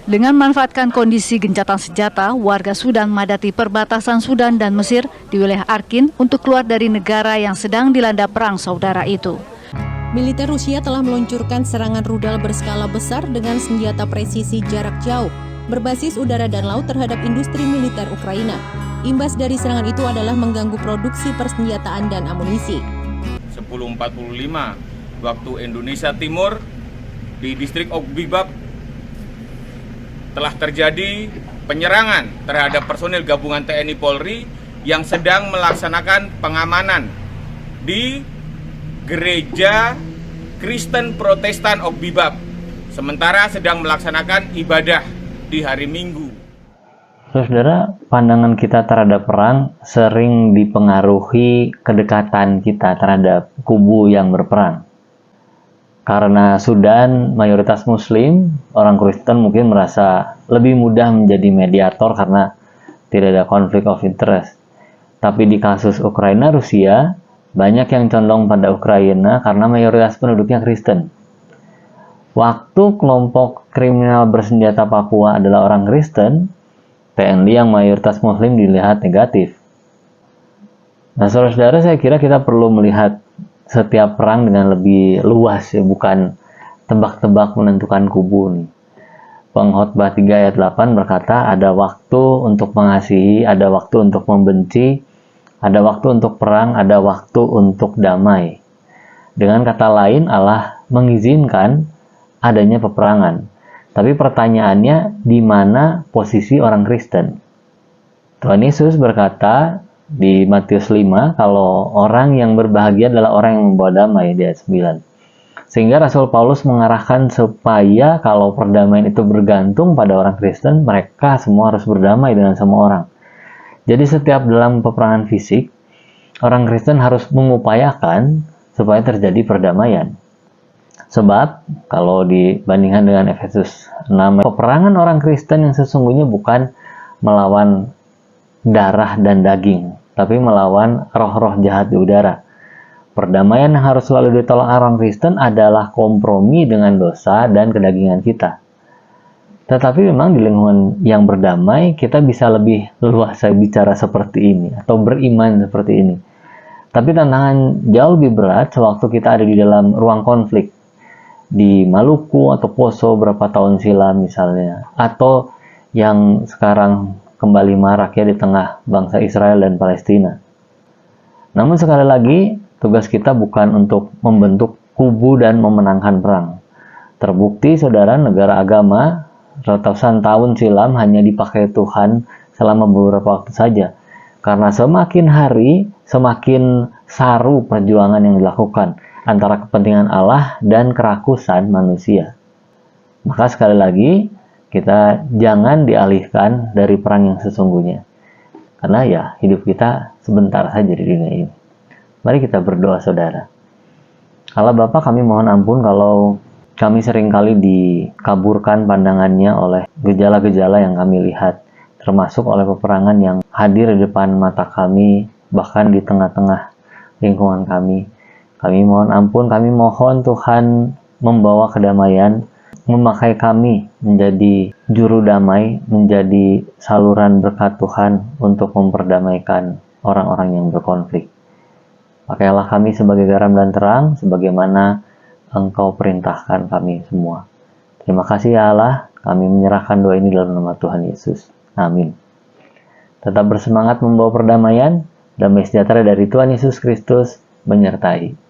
Dengan memanfaatkan kondisi gencatan senjata, warga Sudan memadati perbatasan Sudan dan Mesir di wilayah Arkin untuk keluar dari negara yang sedang dilanda perang saudara itu. Militer Rusia telah meluncurkan serangan rudal berskala besar dengan senjata presisi jarak jauh, berbasis udara dan laut terhadap industri militer Ukraina. Imbas dari serangan itu adalah mengganggu produksi persenjataan dan amunisi. 10.45 waktu Indonesia Timur di distrik Ogbibab telah terjadi penyerangan terhadap personil gabungan TNI Polri yang sedang melaksanakan pengamanan di Gereja Kristen Protestan Ogbibab, sementara sedang melaksanakan ibadah di hari Minggu. Saudara, pandangan kita terhadap perang sering dipengaruhi kedekatan kita terhadap kubu yang berperang. Karena Sudan mayoritas Muslim, orang Kristen mungkin merasa lebih mudah menjadi mediator karena tidak ada konflik of interest. Tapi di kasus Ukraina-Rusia, banyak yang condong pada Ukraina karena mayoritas penduduknya Kristen. Waktu kelompok kriminal bersenjata Papua adalah orang Kristen, TNI yang mayoritas Muslim dilihat negatif. Nah, saudara-saudara, saya kira kita perlu melihat setiap perang dengan lebih luas, ya, bukan tebak-tebak menentukan kubu nih. Pengkhotbah 3 ayat 8 berkata, ada waktu untuk mengasihi, ada waktu untuk membenci, ada waktu untuk perang, ada waktu untuk damai. Dengan kata lain, Allah mengizinkan adanya peperangan. Tapi pertanyaannya, di mana posisi orang Kristen? Tuhan Yesus berkata di Matius 5, kalau orang yang berbahagia adalah orang yang membawa damai, di ayat 9. Sehingga Rasul Paulus mengarahkan supaya kalau perdamaian itu bergantung pada orang Kristen, mereka semua harus berdamai dengan semua orang. Jadi setiap dalam peperangan fisik, orang Kristen harus mengupayakan supaya terjadi perdamaian. Sebab, kalau dibandingkan dengan Efesus 6, peperangan orang Kristen yang sesungguhnya bukan melawan darah dan daging, tapi melawan roh-roh jahat di udara. Perdamaian yang harus selalu ditolak orang Kristen adalah kompromi dengan dosa dan kedagingan kita. Tetapi memang di lingkungan yang berdamai, kita bisa lebih leluasa bicara seperti ini, atau beriman seperti ini. Tapi tantangan jauh lebih berat sewaktu kita ada di dalam ruang konflik. Di Maluku atau Poso berapa tahun silam misalnya, atau yang sekarang kembali marak, ya, di tengah bangsa Israel dan Palestina. Namun sekali lagi, tugas kita bukan untuk membentuk kubu dan memenangkan perang. Terbukti, saudara, negara agama ratusan tahun silam hanya dipakai Tuhan selama beberapa waktu saja. Karena semakin hari, semakin saru perjuangan yang dilakukan antara kepentingan Allah dan kerakusan manusia. Maka sekali lagi, kita jangan dialihkan dari perang yang sesungguhnya. Karena ya, hidup kita sebentar saja di dunia ini. Mari kita berdoa, saudara. Allah Bapa, kami mohon ampun kalau kami seringkali dikaburkan pandangannya oleh gejala-gejala yang kami lihat, termasuk oleh peperangan yang hadir di depan mata kami, bahkan di tengah-tengah lingkungan kami. Kami mohon ampun, kami mohon Tuhan membawa kedamaian, memakai kami menjadi juru damai, menjadi saluran berkat Tuhan untuk memperdamaikan orang-orang yang berkonflik. Pakailah kami sebagai garam dan terang, sebagaimana Engkau perintahkan kami semua. Terima kasih ya Allah, kami menyerahkan doa ini dalam nama Tuhan Yesus. Amin. Tetap bersemangat membawa perdamaian, damai sejahtera dari Tuhan Yesus Kristus menyertai.